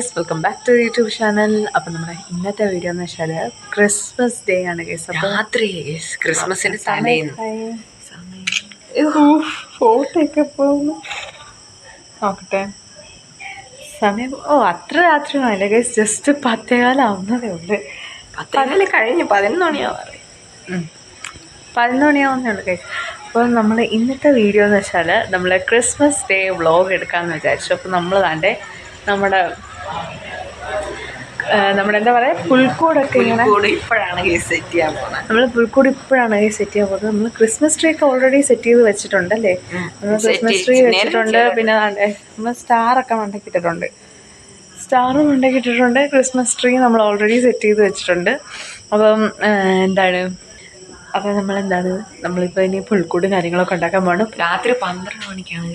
Guys, welcome back to YouTube channel. അപ്പം നമ്മുടെ ഇന്നത്തെ വീഡിയോ എന്ന് വെച്ചാൽ ക്രിസ്മസ് ഡേ ആണ് ഗൈസ്. അപ്പോൾ രാത്രി ക്രിസ്മസിന്റെ ഫോട്ടോയൊക്കെ പോകുന്നു നോക്കട്ടെ. സമയം അത്ര രാത്രിയൊന്നുമല്ല ഗൈസ്, ജസ്റ്റ് 10:15 ഉള്ളു. 10 കഴിഞ്ഞ് 11 മണിയാവാറ്. 11 മണിയാവുന്നേ ഉള്ളു ഗൈസ്. അപ്പോൾ നമ്മൾ ഇന്നത്തെ വീഡിയോ എന്ന് വെച്ചാൽ നമ്മൾ ക്രിസ്മസ് ഡേ വ്ളോഗ് എടുക്കാമെന്ന് വിചാരിച്ചു. അപ്പോൾ നമ്മൾ നമ്മുടെ എന്താ പറയുക, പുൽക്കൂടൊക്കെ ഇങ്ങനെ ഇപ്പോഴാണ് സെറ്റ് ചെയ്യാൻ പോകുന്നത്. നമ്മൾ പുൽക്കൂട് ഇപ്പോഴാണ് സെറ്റ് ചെയ്യാൻ പോകുന്നത്. നമ്മൾ ക്രിസ്മസ് ട്രീ ഒക്കെ ഓൾറെഡി സെറ്റ് ചെയ്ത് വെച്ചിട്ടുണ്ട് അല്ലേ. നമ്മൾ ക്രിസ്മസ് ട്രീ വെച്ചിട്ടുണ്ട്, പിന്നെ നമ്മൾ സ്റ്റാറും മണ്ടക്കിട്ടിട്ടുണ്ട്. ക്രിസ്മസ് ട്രീ നമ്മൾ ഓൾറെഡി സെറ്റ് ചെയ്ത് വെച്ചിട്ടുണ്ട്. അപ്പം നമ്മളിപ്പോൾ ഇനി പുൽക്കൂട് കാര്യങ്ങളൊക്കെ ഉണ്ടാക്കാൻ പോകണം. രാത്രി 12 മണിക്കാണ്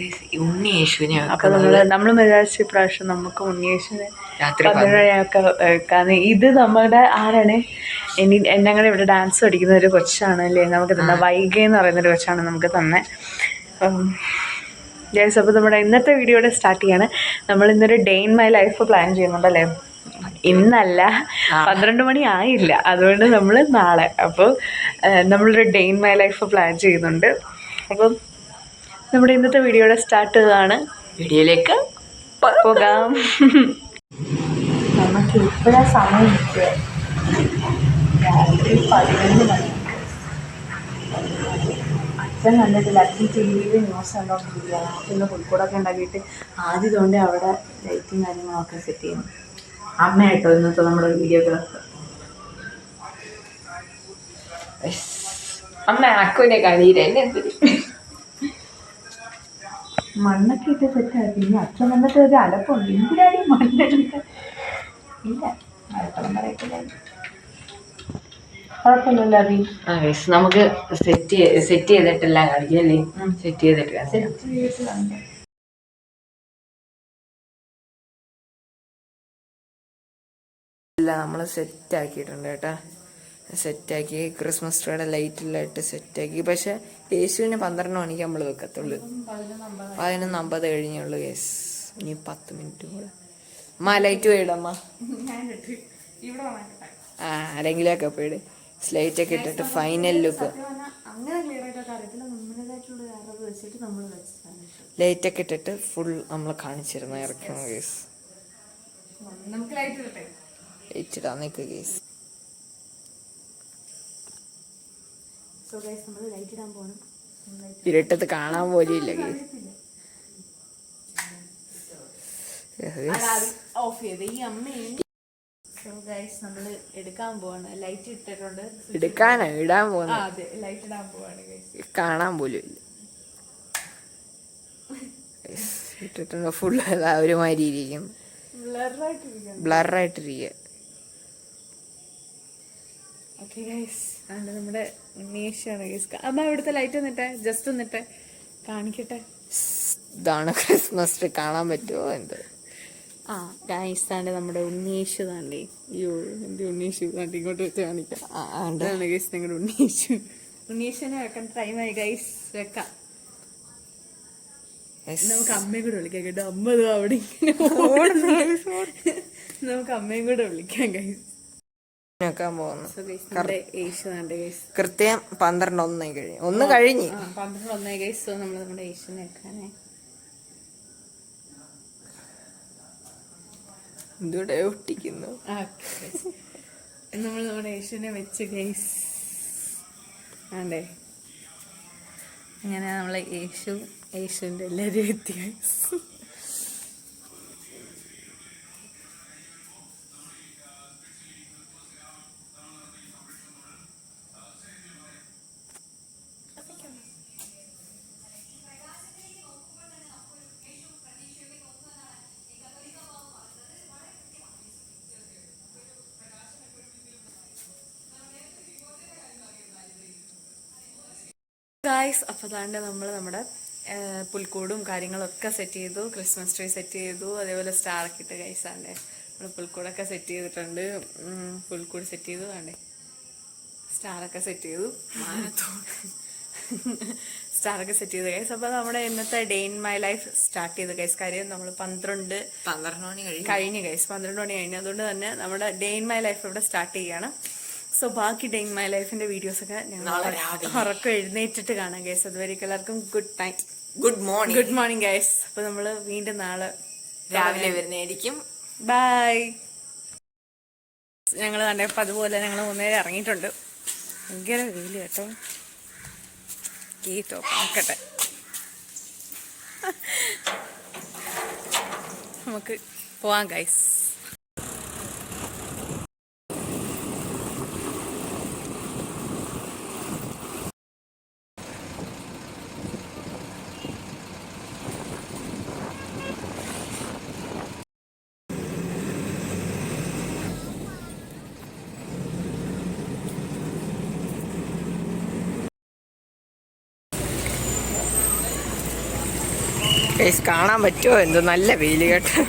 ഉണ്ണി യേശുവിനെ. അപ്പോൾ നമ്മൾ വിചാരിച്ച ഇപ്രാവശ്യം നമുക്ക് ഉണ്ണി യേശുവിനെ രാത്രി 12 മണിയൊക്കെ വെക്കാന്ന്. ഇത് നമ്മുടെ ആരാണ്, ഞങ്ങളുടെ ഇവിടെ ഡാൻസ് പഠിക്കുന്ന ഒരു കൊച്ചാണ് അല്ലേ നമുക്ക് തന്നെ, വൈഗ എന്ന് പറയുന്നൊരു കൊച്ചാണ് നമുക്ക് തന്നെ. ഗൈസ്, അപ്പോൾ നമ്മുടെ ഇന്നത്തെ വീഡിയോയുടെ സ്റ്റാർട്ട് ചെയ്യാണ്. നമ്മൾ ഇന്നൊരു day in my life plan ചെയ്യുന്നുണ്ടല്ലേ. ഇന്നല്ല, 12 മണി ആയില്ല, അതുകൊണ്ട് നമ്മൾ നാളെ. അപ്പോൾ നമ്മളൊരു day in my life plan ചെയ്യുന്നുണ്ട്. അപ്പം നമ്മുടെ ഇന്നത്തെ വീഡിയോയുടെ സ്റ്റാർട്ട് ചെയ്തതാണ്. വീഡിയോയിലേക്ക് പോകാം. നമുക്ക് ഇപ്പോഴാ സമയം രാത്രി 11 മണി. അച്ഛൻ കണ്ടിട്ടില്ല, അച്ഛൻ ടി വിയിൽ ന്യൂസ് കണ്ടോണ്ടിരിക്കുകയാണ്. ഇന്ന് പുൽക്കൂടൊക്കെ ഉണ്ടാക്കിയിട്ട് ആദ്യം തൊണ്ടേ അവിടെ ലൈറ്റും കാര്യങ്ങളൊക്കെ സെറ്റ് ചെയ്യുന്നു. അമ്മയായിട്ടോ ഇന്നത്തെ നമ്മുടെ വീഡിയോഗ്രാഫർ. അമ്മ അക്കുവിനെ കഴിയില്ല, എന്നെ മണ്ണൊക്കെ ഇട്ട് സെറ്റാക്കി. ഇനി അച്ഛൻ വന്നിട്ട് ഒരു അലപ്പുണ്ട്, എന്തിനാണ് മണ്ണെടുത്ത്. ഇല്ല, അടുക്കള പറയത്തില്ല, കുഴപ്പമില്ലല്ലോ. നമുക്ക് സെറ്റ് ചെയ്തിട്ടെല്ലാം കളിക്കല്ലേ. സെറ്റ് ചെയ്തിട്ട് കാണിക്കാം. നമ്മൾ സെറ്റാക്കിയിട്ടുണ്ട് കേട്ടോ. സെറ്റാക്കി ക്രിസ്മസ് ട്രീയുടെ ലൈറ്റിലായിട്ട് സെറ്റാക്കി. പക്ഷെ യേശുവിന് 12 മണിക്ക് നമ്മൾ വെക്കത്തുള്ളൂ. 11:50 കഴിഞ്ഞുള്ളൂ കേസ്. ഇനി 10 മിനിറ്റ് കൂടെ. ലൈറ്റ് പോയിടമ്മ. ആരെങ്കിലൊക്കെ പോയിട്. സ്ലൈറ്റൊക്കെ ഇട്ടിട്ട് ഫൈനൽ ലുക്ക്. ലൈറ്റൊക്കെ ഇട്ടിട്ട് ഫുൾ നമ്മൾ കാണിച്ചിരുന്നു ഇറക്കണം കേസ്. ലൈറ്റ് ഇടാൻ നിൽക്കുക കേസ്. ഇരുട്ടത്ത് കാണാൻ പോലും ഇല്ല കേസ്. നമ്മള് എടുക്കാൻ പോവാണ്. ലൈറ്റ് ഇട്ടിട്ടുണ്ട്. ഇടാൻ പോവാണ്. ലൈറ്റ് ഇടാൻ പോവാണ്. കാണാൻ പോലും ഇല്ല. ഇട്ടിട്ടുണ്ട് ഫുൾ ഒരുമാതിരി ഇരിക്കും, ബ്ലറായിട്ടിരിക്കുക. ഓക്കെ ഗൈസ്, നമ്മുടെ ഉണ്ണീഷാണ് ഗൈസ്. അമ്മ ഇവിടുത്തെ ലൈറ്റ് ഒന്നിട്ടെ, ജസ്റ്റ് ഒന്നിട്ടെ കാണിക്കട്ടെ. ഇതാണ് ക്രിസ്മസ് ട്രീ, കാണാൻ പറ്റുമോ എന്ത്? ഗൈസ് താണ്ട് നമ്മുടെ ഉണ്ണീഷു താണ്ടേ. അയ്യോ, എന്ത് ഉണ്ണീഷു താണ്ടി ഇങ്ങോട്ട് വെച്ച് കാണിക്കാം. അതാണ് ഗൈസ് നിങ്ങളുടെ ഉണ്ണീഷു. ഉണ്ണീഷനെ വെക്കാൻ ടൈമായി ഗൈസ്, വെക്കാം. നമുക്ക് അമ്മയും കൂടെ വിളിക്കാം കേട്ടോ. അമ്മ അവിടെ നമുക്ക് അമ്മയും കൂടെ വിളിക്കാം ഗൈസ്. കൃത്യം 12:01 കഴിഞ്ഞു. 1 കഴിഞ്ഞ് 12:01 ഗൈസ്. സോ നമ്മൾ നമ്മുടെ യേശുവിനെ വെക്കാനേ എന്തുകൂടെ ഒട്ടിക്കുന്നു. നമ്മൾ നമ്മുടെ യേശുവിനെ വെച്ച് ഗൈസ്. ആണ്ടേ, അങ്ങനെ നമ്മളെ യേശുവിൻ്റെ എല്ലാവരും എത്തി ഗൈസ്. ഗായ്സ്, അപ്പോൾ താണ്ട് നമ്മൾ നമ്മുടെ പുൽക്കൂടും കാര്യങ്ങളൊക്കെ സെറ്റ് ചെയ്തു. ക്രിസ്മസ് ട്രീ സെറ്റ് ചെയ്തു, അതേപോലെ സ്റ്റാറൊക്കെ ഇട്ട് ഗൈസ്. ആണ്ടേ നമ്മൾ പുൽക്കൂടൊക്കെ സെറ്റ് ചെയ്തിട്ടുണ്ട്. പുൽക്കൂട് സെറ്റ് ചെയ്തു, ആണ്ടേ സ്റ്റാറൊക്കെ സെറ്റ് ചെയ്തു. സ്റ്റാറൊക്കെ സെറ്റ് ചെയ്ത് ഗൈസ്. അപ്പോൾ നമ്മുടെ ഇന്നത്തെ day in my life start ചെയ്ത് ഗൈസ്. കാര്യം നമ്മൾ 12 മണി കഴിഞ്ഞ് ഗൈസ്, 12 മണി കഴിഞ്ഞു. അതുകൊണ്ട് തന്നെ നമ്മുടെ ഡേ ഇൻ മൈ ലൈഫ് ഇവിടെ സ്റ്റാർട്ട് ചെയ്യുകയാണ്. സോ ബാക്കി ഡേ ഇൻ മൈ ലൈഫിന്റെ വീഡിയോസൊക്കെ ഞങ്ങൾ ഉറക്കം എഴുന്നേറ്റിട്ട് കാണാം ഗൈസ്. അതുവരെ എല്ലാവർക്കും good night, good morning guys. അപ്പോൾ നമ്മൾ വീണ്ടും നാളെ രാവിലെ വരുന്നതായിരിക്കും. ബൈ. ഞങ്ങൾ കണ്ടപ്പോൾ അതുപോലെ ഞങ്ങൾ 3 നേരം ഇറങ്ങിയിട്ടുണ്ട്. ഭയങ്കര വെയിൽ കേട്ടോ. കേട്ടോ നോക്കട്ടെ, നമുക്ക് പോവാം ഗൈസ്. കാണാൻ പറ്റുമോ എന്തോ, നല്ല വെയിൽ കേട്ടോ.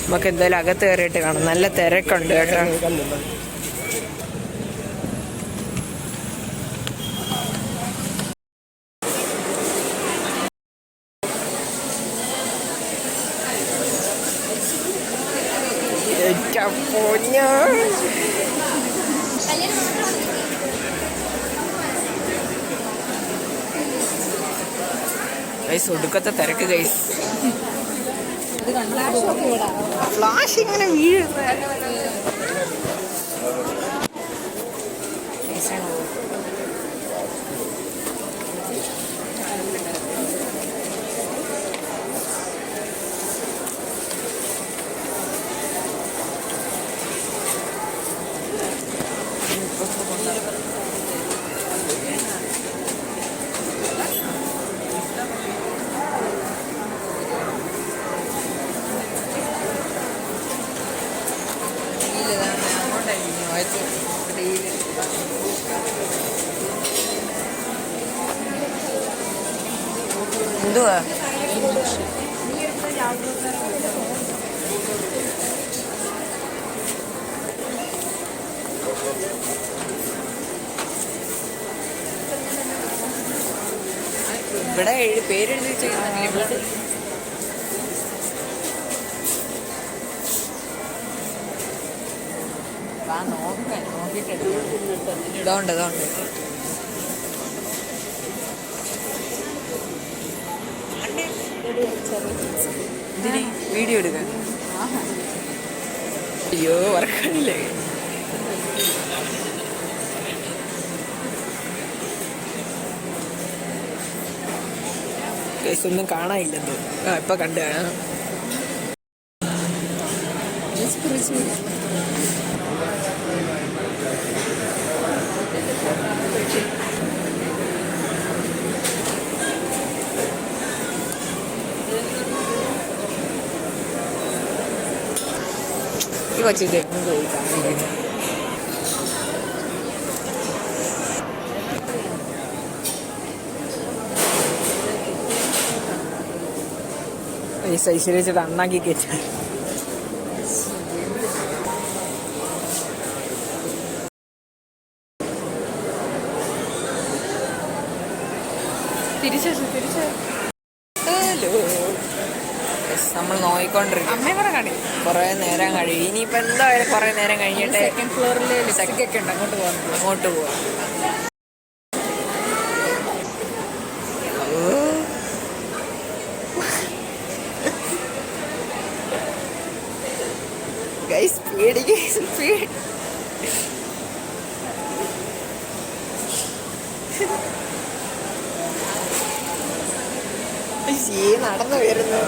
നമുക്ക് എന്തായാലും അകത്ത് കയറിയിട്ട് കാണാം. നല്ല തിരക്കുണ്ട് കേട്ടോ. ഗൈസ് ഒടുക്കത്തെ തിരക്ക് ഗൈസ്. ഫ്ലാഷ് ഇങ്ങനെ വീഴുന്ന എന്തുവാ ഇവിടെ പേരെഴുതി വെച്ചിരിക്കുന്നില്ല. ഇതുണ്ട് വീഡിയോ എടുക്കാൻ. അയ്യോ വർക്കാണില്ലേ. ഒന്നും കാണാനില്ലെന്തോ. ഇപ്പൊ കണ്ടു കാണാം. ഈ കൊച്ചിട്ട് ഐശ്വര്യ വെച്ചിട്ട് അണ്ണാക്കി കയറ്റ. നമ്മൾ നോയിക്കൊണ്ടിരിക്കും. കൊറേ നേരം കഴിയും. ഇനിയിപ്പോ എന്തായാലും കൊറേ നേരം കഴിഞ്ഞിട്ട് സെക്കൻഡ് ഫ്ലോറിൽ സെക്കൊക്കെ ഉണ്ട്, അങ്ങോട്ട് പോവാം. ഗൈസ് പേടി, ഗൈസ് പേടി. നടന്നു വരുന്നു.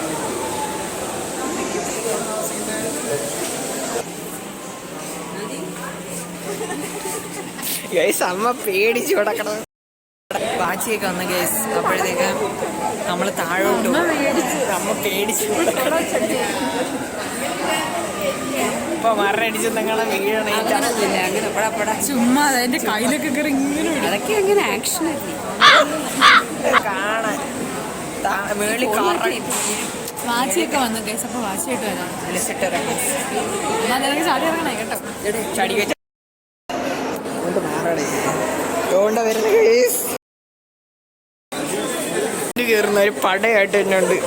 ഗൈസ് അമ്മ പേടിച്ചു കിടക്കണം. വാച്ചിയൊക്കെ വന്ന ഗൈസ്. അപ്പോഴത്തേക്ക് നമ്മൾ താഴോട്ട് അമ്മ പേടിച്ചു. ഇപ്പൊ മറടിച്ച് നിങ്ങളെ വീഴണ ചുമ്മാ അതിന്റെ കയ്യിലൊക്കെ കയറി ഇങ്ങനെ. അതൊക്കെ എങ്ങനെ ആക്ഷൻ കാണാൻ മേളി വാച്ചിയൊക്കെ വന്നു ഗൈസ്. അപ്പൊ വാച്ചിയായിട്ട് വരാം. വിളിച്ചിട്ട് ചാടി ഇറങ്ങണേ കേട്ടോ. ചടി വെച്ച മാറണേ. വരുന്ന ഗൈസ്. കയറുന്ന ഒരു പടയായിട്ട് തന്നെ ഉണ്ട്.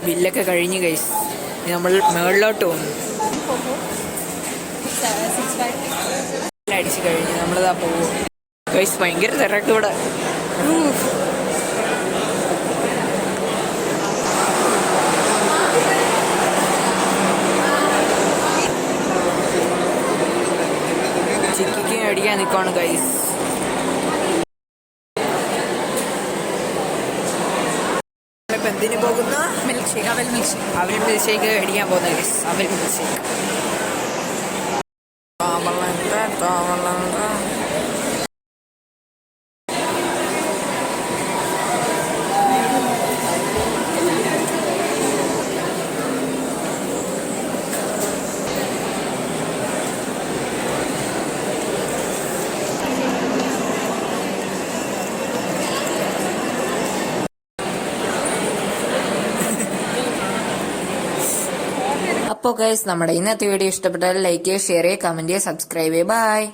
ബില്ലൊക്കെ കഴിഞ്ഞ് ഗൈസ്, നമ്മൾ മുകളിലോട്ട് പോകുന്നു. അടിച്ച് കഴിഞ്ഞ് നമ്മളിതാ പോകും ഗൈസ്. ഭയങ്കര തിരക്ക് ഇവിടെ. ചിക്കിക്ക് അടിക്കാൻ നിൽക്കുവാണ് ഗൈസ്. എന്തിനു പോകുന്ന മിൽക്ക് ഷേക്ക്, അവൽ മിൽക്ക് ഷേക്ക് അടിക്കാൻ പോകുന്ന ഗൈസ്. അവൽ മിൽക്ക് ഷേക്ക്. അപ്പോൾ ഗൈസ്, നമ്മുടെ ഇന്നത്തെ വീഡിയോ ഇഷ്ടപ്പെട്ടാൽ ലൈക്ക് ചെയ്യുക, ഷെയർ ചെയ്യുക, കമന്റ് ചെയ്യുക, സബ്സ്ക്രൈബ് ചെയ്യുക. ബൈ.